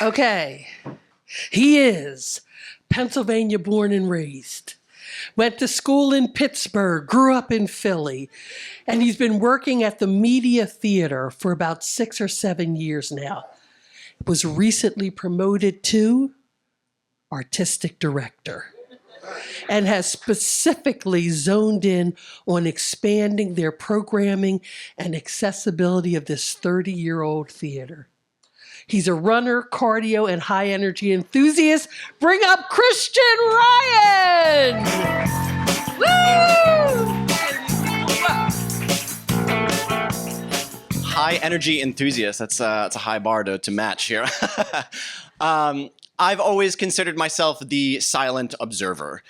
Okay, he is Pennsylvania born and raised. Went to school in Pittsburgh, grew up in Philly, and he's been working at the Media Theater for about 6 or 7 years now. Was recently promoted to artistic director and has specifically zoned in on expanding their programming and accessibility of this 30-year-old theater. He's a runner, cardio, and high energy enthusiast. Bring up Christian Ryan! Woo! High energy enthusiast. That's a high bar to match here. I've always considered myself the silent observer.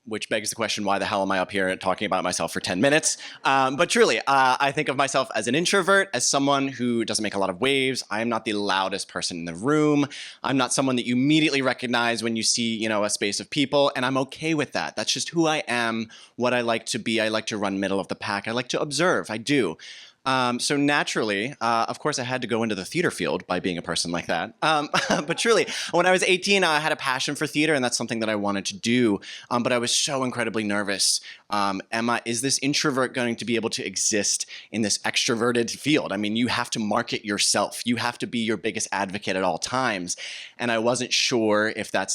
Which begs the question, why the hell am I up here talking about myself for 10 minutes? But truly, I think of myself as an introvert, as someone who doesn't make a lot of waves. I am not the loudest person in the room. I'm not someone that you immediately recognize when you see, a space of people, and I'm okay with that. That's just who I am, what I like to be. I like to run middle of the pack. I like to observe. I do. So naturally, of course, I had to go into the theater field by being a person like that. But truly, when I was 18, I had a passion for theater, and that's something that I wanted to do. But I was so incredibly nervous. Is this introvert going to be able to exist in this extroverted field? I mean, you have to market yourself. You have to be your biggest advocate at all times. And I wasn't sure if that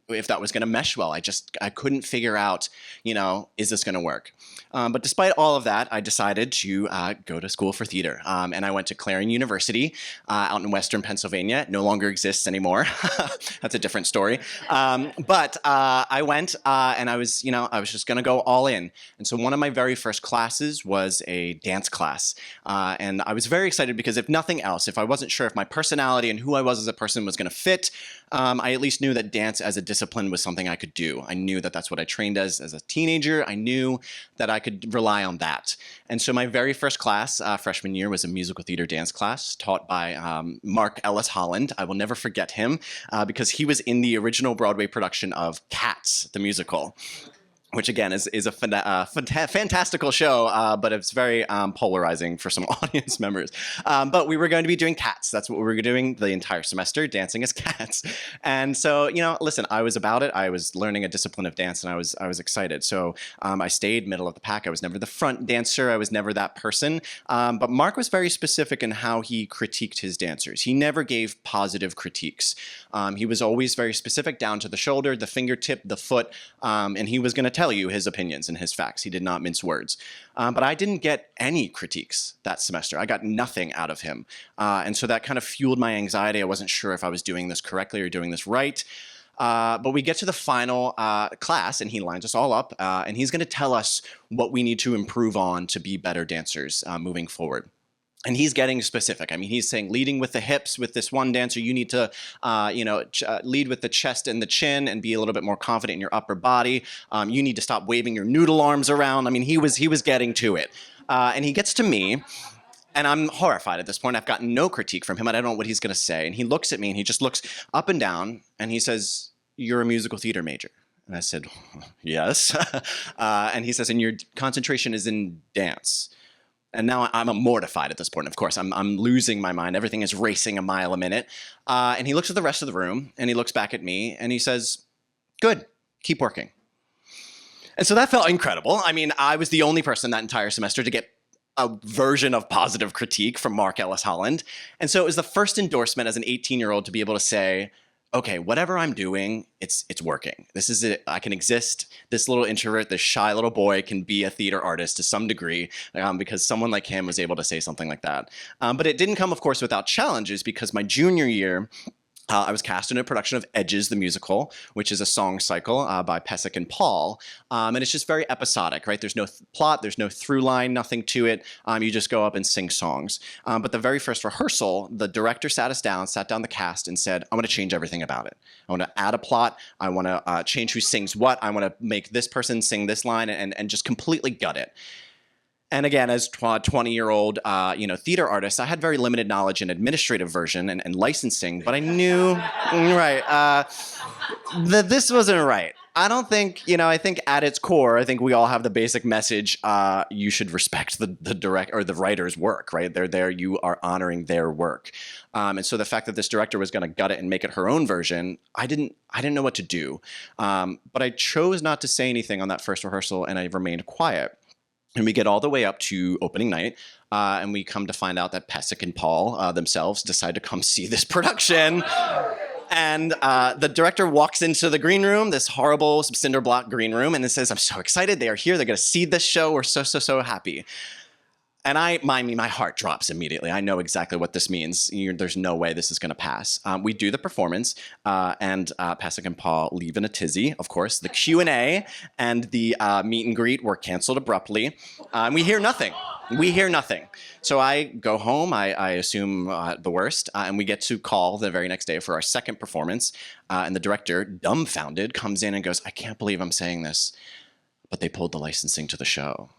was going to mesh well. I couldn't figure out, is this going to work? But despite all of that, I decided to go to school for theater. And I went to Clarion University out in Western Pennsylvania. It no longer exists anymore. That's a different story. But I went and I was just going to go all in. And so one of my very first classes was a dance class. And I was very excited because if nothing else, if I wasn't sure if my personality and who I was as a person was going to fit, I at least knew that dance as a discipline was something I could do. I knew that that's what I trained as a teenager. I knew that I could rely on that. And so my very first class, freshman year, was a musical theater dance class taught by Mark Ellis Holland. I will never forget him because he was in the original Broadway production of Cats, the musical, which again is a fantastical show, but it's very polarizing for some audience members. But we were going to be doing Cats. That's what we were doing the entire semester, dancing as cats. And so, listen, I was about it. I was learning a discipline of dance, and I was excited. So I stayed middle of the pack. I was never the front dancer. I was never that person. But Mark was very specific in how he critiqued his dancers. He never gave positive critiques. He was always very specific, down to the shoulder, the fingertip, the foot, and he was going to tell you his opinions and his facts. He did not mince words. But I didn't get any critiques that semester. I got nothing out of him. And so that kind of fueled my anxiety. I wasn't sure if I was doing this correctly or doing this right. But we get to the final class, and he lines us all up, and he's going to tell us what we need to improve on to be better dancers moving forward. And he's getting specific. I mean, he's saying leading with the hips with this one dancer, you need to, lead with the chest and the chin and be a little bit more confident in your upper body. You need to stop waving your noodle arms around. I mean, he was getting to it. And he gets to me, and I'm horrified at this point. I've gotten no critique from him. I don't know what he's going to say. And he looks at me, and he just looks up and down, and he says, "You're a musical theater major." And I said, "Yes." And he says, "And your concentration is in dance." And now I'm mortified at this point, of course. I'm losing my mind. Everything is racing a mile a minute. And he looks at the rest of the room, and he looks back at me, and he says, "Good, keep working." And so that felt incredible. I mean, I was the only person that entire semester to get a version of positive critique from Mark Ellis Holland. And so it was the first endorsement as an 18-year-old to be able to say, okay, whatever I'm doing, it's working. This is it. I can exist. This little introvert, this shy little boy can be a theater artist to some degree because someone like him was able to say something like that. But it didn't come, of course, without challenges because my junior year, I was cast in a production of Edges, the musical, which is a song cycle by Pesek and Paul. And it's just very episodic, right? There's no plot, there's no through line, nothing to it. You just go up and sing songs. But the very first rehearsal, the director sat down the cast and said, "I want to change everything about it. I want to add a plot. I want to change who sings what. I want to make this person sing this line and just completely gut it." And again, as 20-year-old, theater artist, I had very limited knowledge in administrative version and licensing, but I knew, right, that this wasn't right. I don't think, I think at its core, I think we all have the basic message, you should respect the direct or the writer's work, right? They're there, you are honoring their work. And so the fact that this director was going to gut it and make it her own version, I didn't know what to do. But I chose not to say anything on that first rehearsal, and I remained quiet. And we get all the way up to opening night, and we come to find out that Pesek and Paul themselves decide to come see this production. And the director walks into the green room, this horrible cinder block green room, and it says, "I'm so excited. They are here. They're going to see this show. We're so happy." And my heart drops immediately. I know exactly what this means. There's no way this is going to pass. We do the performance, and Pesek and Paul leave in a tizzy. Of course, the Q&A and the meet and greet were canceled abruptly. And we hear nothing. So I go home, I assume the worst, and we get to call the very next day for our second performance. And the director, dumbfounded, comes in and goes, "I can't believe I'm saying this, but they pulled the licensing to the show."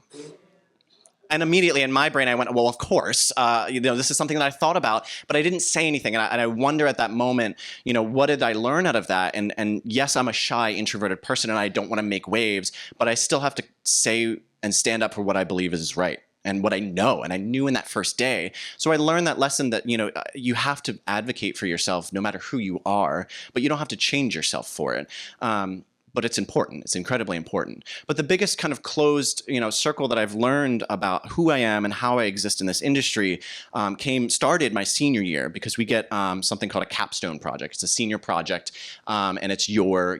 And immediately in my brain, I went, well, of course, this is something that I thought about, but I didn't say anything. And I wonder at that moment, what did I learn out of that? And yes, I'm a shy, introverted person, and I don't want to make waves, but I still have to say and stand up for what I believe is right. And what I know, and I knew in that first day. So I learned that lesson that, you have to advocate for yourself no matter who you are, but you don't have to change yourself for it. But it's important. It's incredibly important. But the biggest kind of closed, circle that I've learned about who I am and how I exist in this industry started my senior year, because we get something called a capstone project. It's a senior project, and it's your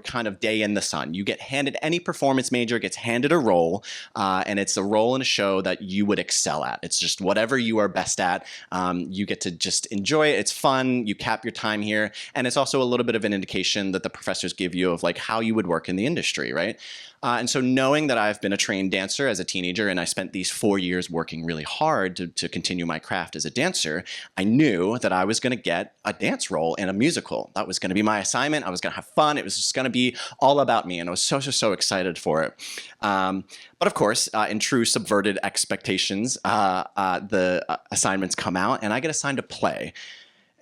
kind of day in the sun. You get handed, any performance major gets handed a role, and it's a role in a show that you would excel at. It's just whatever you are best at. You get to just enjoy it. It's fun. You cap your time here, and it's also a little bit of an indication that the professors give you of like how you would work in the industry, right? And so knowing that I've been a trained dancer as a teenager, and I spent these 4 years working really hard to continue my craft as a dancer, I knew that I was going to get a dance role in a musical. That was going to be my assignment. I was going to have fun. It was just going to be all about me, and I was so excited for it. But of course, in true subverted expectations, the assignments come out, and I get assigned a play.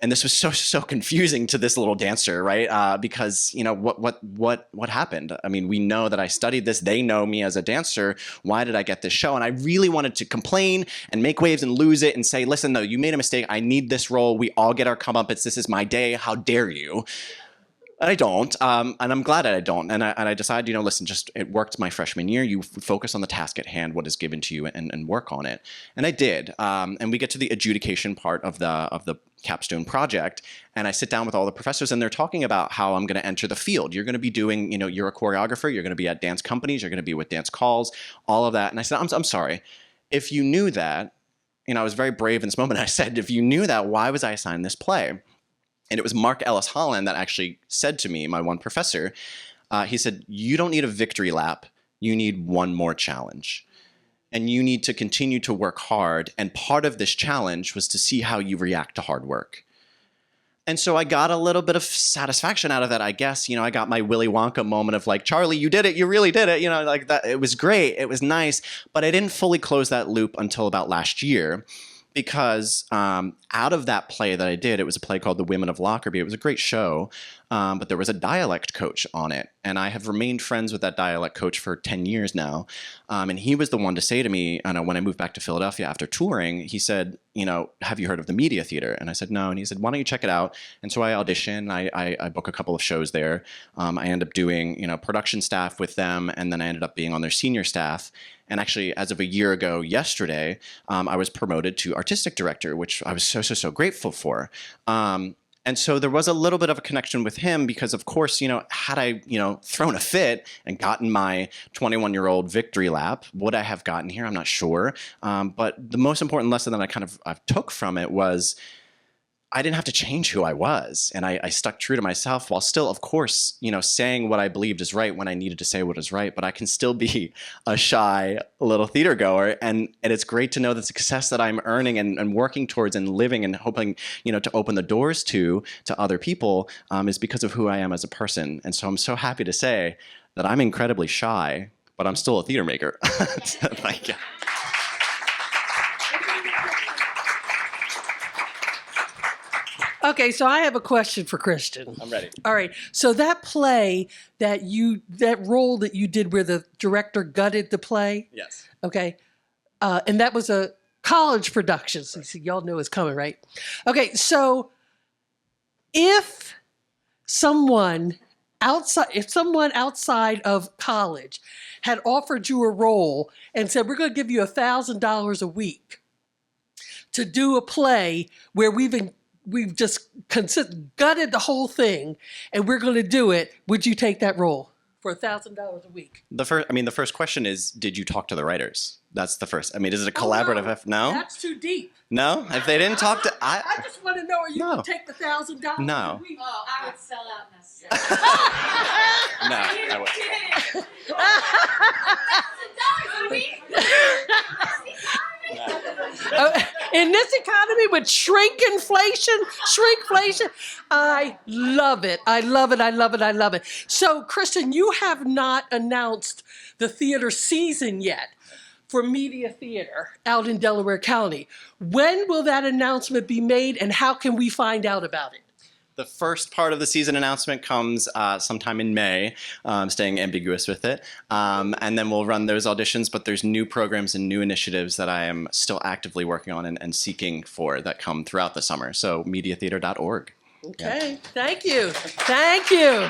And this was so confusing to this little dancer, right? Because what happened? I mean, we know that I studied this. They know me as a dancer. Why did I get this show? And I really wanted to complain and make waves and lose it and say, "Listen, no, you made a mistake. I need this role. We all get our comeuppance. This is my day. How dare you?" And I don't, and I'm glad that I don't. And I decided, listen, it worked my freshman year. You focus on the task at hand, what is given to you, and work on it. And I did. And we get to the adjudication part of the capstone project, and I sit down with all the professors, and they're talking about how I'm going to enter the field. You're going to be doing, you're a choreographer. You're going to be at dance companies. You're going to be with dance calls, all of that. And I said, I'm sorry. If you knew that, I was very brave in this moment. I said, if you knew that, why was I assigned this play? And it was Mark Ellis Holland that actually said to me, my one professor, he said, "You don't need a victory lap. You need one more challenge. And you need to continue to work hard. And part of this challenge was to see how you react to hard work." And so I got a little bit of satisfaction out of that, I guess. I got my Willy Wonka moment of like, "Charlie, you did it. You really did it." Like that. It was great. It was nice. But I didn't fully close that loop until about last year. Because out of that play that I did, it was a play called The Women of Lockerbie. It was a great show, but there was a dialect coach on it. And I have remained friends with that dialect coach for 10 years now. And he was the one to say to me, when I moved back to Philadelphia after touring, he said, "Have you heard of the Media Theater?" And I said, "No." And he said, "Why don't you check it out?" And so I audition. I book a couple of shows there. I end up doing, production staff with them. And then I ended up being on their senior staff. And actually, as of a year ago yesterday, I was promoted to artistic director, which I was so grateful for. And so there was a little bit of a connection with him because, of course, had I, thrown a fit and gotten my 21-year-old victory lap, would I have gotten here? I'm not sure. But the most important lesson that I took from it was I didn't have to change who I was. And I stuck true to myself while still, of course, saying what I believed is right when I needed to say what is right. But I can still be a shy little theater goer. And it's great to know the success that I'm earning and working towards and living and hoping, to open the doors to other people is because of who I am as a person. And so I'm so happy to say that I'm incredibly shy, but I'm still a theater maker. Thank you. Okay, so I have a question for Christian. I'm ready. All right. So that play that role that you did where the director gutted the play, Yes. okay, and that was a college production. So y'all know it's coming, right? Okay, so if someone outside of college had offered you a role and said, we're going to give you $1,000 a week to do a play where we've just gutted the whole thing and we're going to do it, would you take that role for $1,000 a week? The first question is, did you talk to the writers? That's the first. I mean, is it a collaborative effort? No? That's too deep. No? If they didn't talk to... I just want to know, are you No. going to take the $1,000 No. a week? Oh, I would sell out necessarily. No, I would. $1,000 a week? In this economy with shrinkflation, I love it. I love it. I love it. I love it. So, Kristen, you have not announced the theater season yet for Media Theater out in Delaware County. When will that announcement be made and how can we find out about it? The first part of the season announcement comes sometime in May, staying ambiguous with it. And then we'll run those auditions, but there's new programs and new initiatives that I am still actively working on and seeking for that come throughout the summer. So mediatheater.org. Okay, thank you. Thank you.